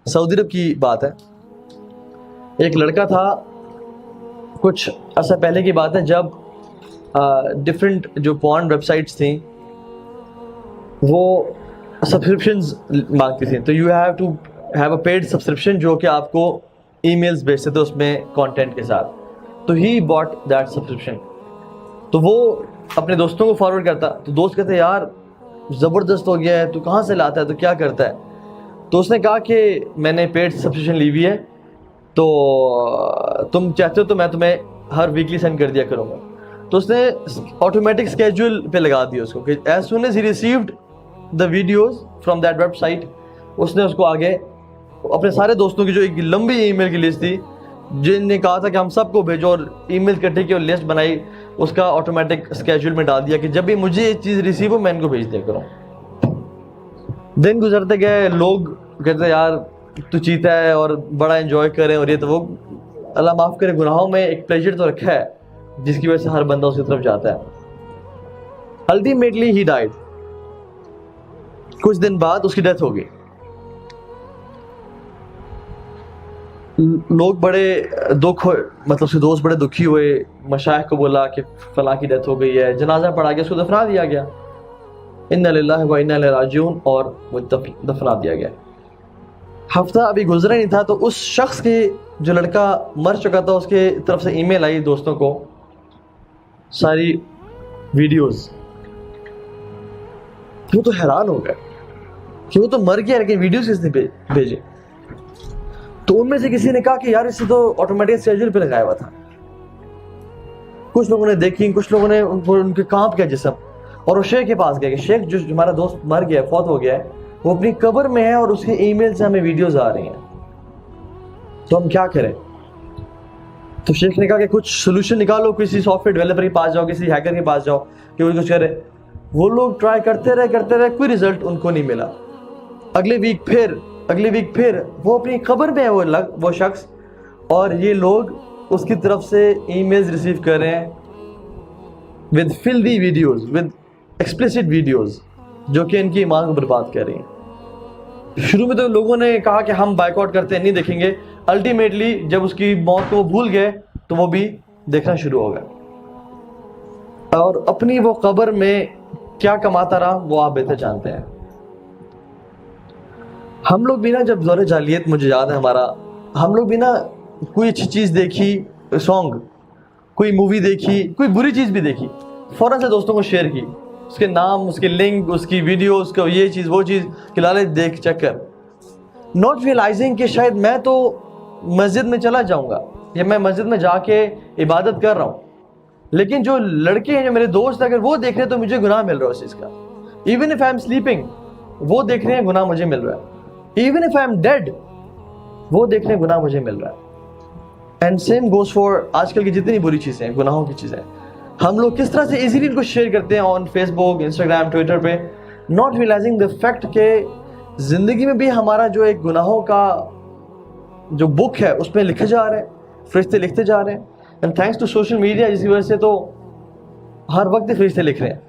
Saudi अरब की बात है। एक लड़का था, कुछ अर्सा पहले की बात है, जब डिफरेंट जो पॉर्न वेबसाइट्स थी वो सब्सक्रिप्शंस मांगती थी। तो you have to have a paid subscription जो कि आपको ईमेल्स भेजते थे उसमें कंटेंट के साथ। तो ही बॉट दैट सब्सक्रिप्शन। तो वो अपने दोस्तों को फॉरवर्ड करता, तो दोस्त कहते यार ज़बरदस्त हो गया है, तू कहाँ से लाता है, तो क्या करता है। तो उसने कहा कि मैंने पेड सब्सक्रिप्शन ली हुई है, तो तुम चाहते हो तो मैं तुम्हें हर वीकली सेंड कर दिया करूँगा। तो उसने ऑटोमेटिक स्केड्यूल पे लगा दिया उसको कि as soon as he received the videos from that website, उसने उसको आगे अपने सारे दोस्तों की जो एक लंबी ईमेल की लिस्ट थी जिनने कहा था कि हम सबको भेजो, और ईमेल इकट्ठी की और लिस्ट बनाई, उसका ऑटोमेटिक स्केड्यूल में डाल दिया कि जब भी मुझे ये चीज़ रिसीव हो मैं इनको भेज दिया करूँ। दिन गुजरते गए, लोग कहते यार तू चीता है और बड़ा एंजॉय करे और ये तो वो। अल्लाह माफ़ करे, गुनाहों में एक प्लेजर तो रखा है जिसकी वजह से हर बंदा उसकी तरफ जाता है। Ultimately he died. कुछ दिन बाद उसकी डेथ हो गई। लोग बड़े दुख हुए, मतलब उसके दोस्त बड़े दुखी हुए, मशाइख को बोला कि फलां की डेथ हो गई है, जनाजा पढ़ा गया, उसको दफना दिया गया, इन्ना लिल्लाहि व इन्ना इलैहि राजिऊन, और वो दफना दिया गया। हफ्ता अभी गुजरा नहीं था तो उस शख्स के, जो लड़का मर चुका था, उसके तरफ से ईमेल आई दोस्तों को सारी वीडियोस। वो तो हैरान हो गए कि वो तो मर गया लेकिन वीडियोस किसने भेजे। तो उनमें से किसी ने कहा कि यार इससे तो ऑटोमेटिक शेड्यूल पे लगाया हुआ था। कुछ लोगों ने देखी, कुछ लोगों ने उनके कांप गया जिस्म, और वो शेख के पास गए कि शेख जो हमारा दोस्त मर गया, फौत हो गया है, वो अपनी कब्र में है और उसके ईमेल से हमें वीडियोस आ रही हैं, तो हम क्या करें। तो शेख ने कहा कि कुछ सोल्यूशन निकालो, किसी सॉफ्टवेयर डेवलपर के पास जाओ, किसी हैकर के पास जाओ कि वो कुछ करे। वो लोग ट्राई करते रहे, कोई रिजल्ट उनको नहीं मिला। अगले वीक फिर वो अपनी खबर में है वो शख्स, और ये लोग उसकी तरफ से ईमेल्स रिसीव कर रहे हैं with filthy videos, with explicit videos, जो कि इनकी ईमान को बर्बाद कर रही हैं। शुरू में तो लोगों ने कहा कि हम बाइकआउट करते हैं, नहीं देखेंगे। अल्टीमेटली जब उसकी मौत को वो भूल गए तो वो भी देखना शुरू हो गया, और अपनी वो कब्र में क्या कमाता रहा वो आप बेहतर जानते हैं। हम लोग भी ना, जब दौरे जालियत मुझे याद है हमारा, हम लोग भी ना कोई अच्छी चीज़ देखी, सॉन्ग, कोई मूवी देखी, कोई बुरी चीज़ भी देखी, फ़ौरन से दोस्तों को शेयर की, उसके नाम, उसके लिंक, उसकी वीडियो, उसका ये चीज़ वो चीज़, कि लाले देख चेक कर, नॉट रियलाइजिंग कि शायद मैं तो मस्जिद में चला जाऊँगा या मैं मस्जिद में जाके इबादत कर रहा हूँ, लेकिन जो लड़के हैं, जो मेरे दोस्त, अगर वो देख रहे हैं तो मुझे गुनाह मिल रहा है उस चीज़ का। Even if I am sleeping, वो देख रहे हैं, गुनाह मुझे मिल रहा है। Even if I am dead, वो देख रहे हैं, गुनाह मुझे मिल रहा है। एंड सेम गोज फॉर आजकल की जितनी बुरी चीज़ें हैं, गुनाहों की चीज़ें, हम लोग किस तरह से इजीली इनको शेयर करते हैं ऑन फेसबुक, इंस्टाग्राम, ट्विटर पे, नॉट रियलाइजिंग द फैक्ट के ज़िंदगी में भी हमारा जो एक गुनाहों का जो बुक है उसमें लिखे जा रहे हैं, फरिश्ते लिखते जा रहे हैं। And thanks to social media, जिसकी वजह से तो हर वक्त फरिश्ते लिख रहे हैं।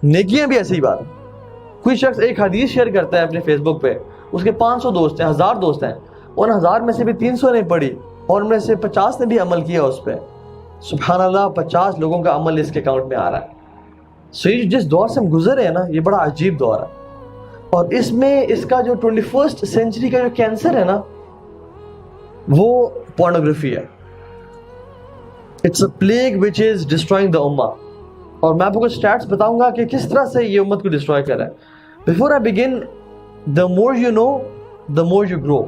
नेकियां भी ऐसी ही बात। कोई शख्स एक हदीस शेयर करता है अपने फेसबुक पे, उसके 500 दोस्त हैं, 1000 दोस्त हैं, उन 1000 में से भी 300 ने पढ़ी और उनमें से 50 ने भी अमल किया उस पर। सुभान अल्लाह, 50 लोगों का अमल इसके अकाउंट में आ रहा है। सो ये जिस दौर से हम गुजरे हैं ना, ये बड़ा अजीब दौर है, और इसमें इसका जो 21st सेंचुरी का जो कैंसर है ना, वो पोर्नोग्राफी है। It's a plague which is destroying the ummah. और मैं आपको कुछ स्टैट्स बताऊंगा कि किस तरह से ये उम्मत को डिस्ट्रॉय कर रहा है। Before I begin, the more you know, the more you grow.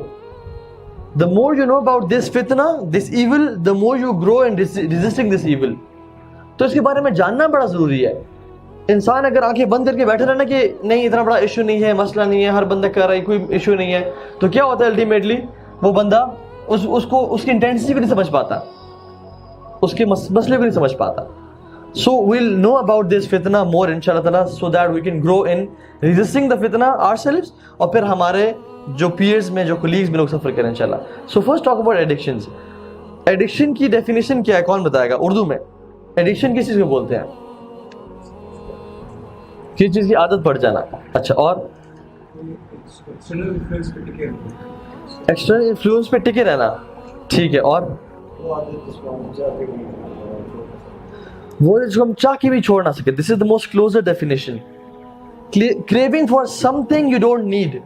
The more you know about this fitna, this evil, the more you grow in resisting this evil. तो इसके बारे में जानना बड़ा ज़रूरी है। इंसान अगर आंखें बंद करके बैठा रहा ना कि नहीं इतना बड़ा इशू नहीं है, मसला नहीं है, हर बंदा कर रहा है, कोई इशू नहीं है, तो क्या होता है अल्टीमेटली वो बंदा उसको उसकी इंटेंसिटी को नहीं समझ पाता, उसके मसले को नहीं समझ पाता। So we'll know about this fitna more इंशाअल्लाह ताला, so that we can grow in resisting the fitna ourselves, और फिर हमारे जो पीयर्स में, जो कोलीग्स में लोग सफ़र करें इंशाल्लाह। So first talk about addictions. Addiction की डेफिनेशन क्या है, कौन बताएगा? उर्दू में एडिक्शन किस चीज़ को बोलते हैं? किस चीज़ की आदत पड़ जाना। अच्छा, और एक्सटर्नल इन्फ्लुएंस पे टिके रहना, ठीक है। और वो जिसको हम चाह के भी छोड़ ना सके, this is the most closer definition. Craving for something you don't need,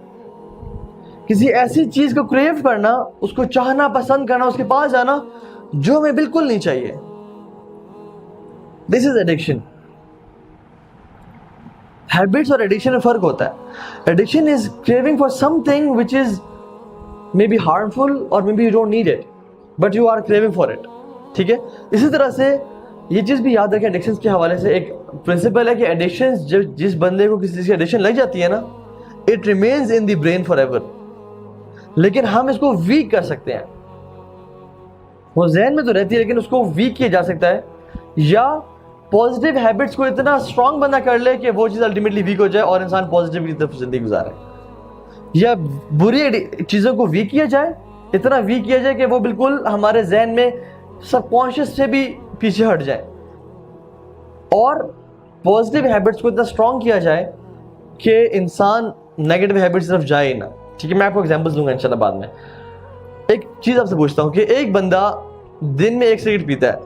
किसी ऐसी चीज को क्रेव करना, उसको चाहना, पसंद करना, उसके पास जाना जो हमें बिल्कुल नहीं चाहिए, दिस इज एडिक्शन। हैबिट्स और एडिक्शन में फर्क होता है। Addiction is craving for something which is may be harmful और may be you don't need it but you are craving for it, ठीक है। इसी तरह से ये चीज भी याद रखें एडिक्शन के हवाले से, एक प्रिंसिपल है कि एडिक्शन, जब जिस बंदे को किसी चीज की एडिक्शन लग जाती है ना, it remains in the brain for ever. लेकिन हम इसको वीक कर सकते हैं, वो जहन में तो रहती है लेकिन उसको वीक किया जा सकता है, या पॉजिटिव हैबिट्स को इतना स्ट्रांग बंदा कर ले कि वो चीज अल्टीमेटली वीक हो जाए और इंसान पॉजिटिव की तरफ जिंदगी गुजारे, या बुरी चीजों को वीक किया जाए, इतना वीक किया जाए कि वो बिल्कुल हमारे जहन में सबकॉन्शियस से भी पीछे हट जाए, और पॉजिटिव हैबिट्स को इतना स्ट्रांग किया जाए कि इंसान नेगेटिव हैबिट्स की तरफ जाए ही ना, ठीक है। मैं आपको एग्जांपल्स दूंगा इंशाल्लाह बाद में। एक चीज आपसे पूछता हूं कि एक बंदा दिन में 1 सिगरेट पीता है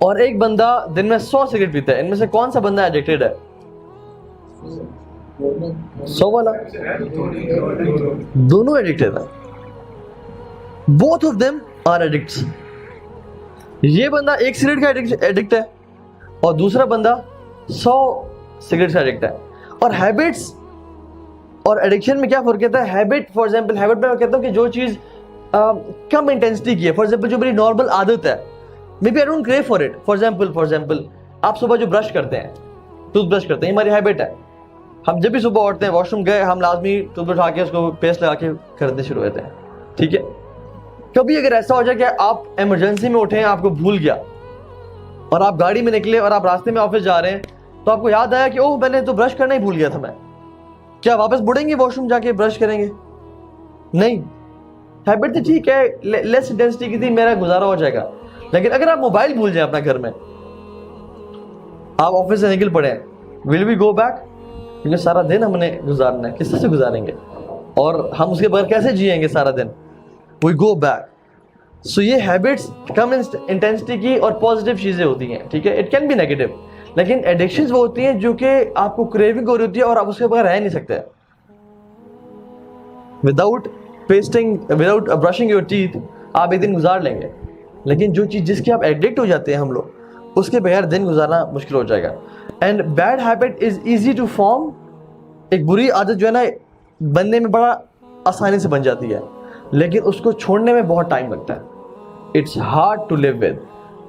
और एक बंदा दिन में 100 सिगरेट पीता है, इनमें से कौन सा बंदा एडिक्टेड है? 100 वाला। दोनों एडिक्टेड है, both of them are addicts. ये बंदा 1 सिगरेट का एडिक्ट है और दूसरा बंदा 100 सिगरेट का एडिक्ट है। और हैबिट्स और एडिक्शन में क्या फर्क रहता है? हैबिट, फॉर एग्जांपल, हैबिट में मैं कहता हूं कि जो चीज कम इंटेंसिटी की है, फॉर एग्जांपल जो मेरी नॉर्मल आदत है, maybe I don't crave for it. For example आप सुबह जो ब्रश करते हैं, टूथब्रश करते हैं, हमारी हैबिट है। हम जब भी सुबह उठते हैं, वॉशरूम गए, हम लाजमी टूथब्रश उठा के उसको पेस्ट लगा के करने शुरू होते हैं, ठीक है। कभी अगर ऐसा हो जाए कि आप इमरजेंसी में उठे, आपको भूल गया और आप गाड़ी में निकले और आप रास्ते में ऑफिस जा रहे हैं, तो आपको याद आया कि ओह मैंने तो ब्रश करना ही भूल गया था मैं, क्या वापस मुड़ेंगे वॉशरूम जाके ब्रश करेंगे? नहीं। हैबिट तो ठीक है, लेस इंटेंसिटी की थी, मेरा गुजारा हो जाएगा। लेकिन अगर आप मोबाइल भूल जाए अपना घर में, आप ऑफिस से निकल पड़े, विल वी गो बैक? क्योंकि सारा दिन हमने गुजारना है, किससे गुजारेंगे और हम उसके बगैर कैसे जिएंगे सारा दिन? We go back. सो ये हैबिट्स कम इंटेंसिटी की और पॉजिटिव चीजें होती हैं, ठीक है। इट कैन बी नेगेटिव, लेकिन एडिक्शंस वो होती हैं जो कि आपको क्रेविंग हो रही होती है और आप उसके बगैर रह नहीं सकते। Without without brushing your teeth आप एक दिन गुजार लेंगे, लेकिन जो चीज जिसके आप एडिक्ट हो जाते हैं हम लोग, उसके बगैर दिन गुजारना मुश्किल हो जाएगा। And bad habit is easy to form. एक बुरी आदत जो है ना, बनने में बड़ा आसानी से बन जाती है, लेकिन उसको छोड़ने में बहुत टाइम लगता है। It's hard to live with.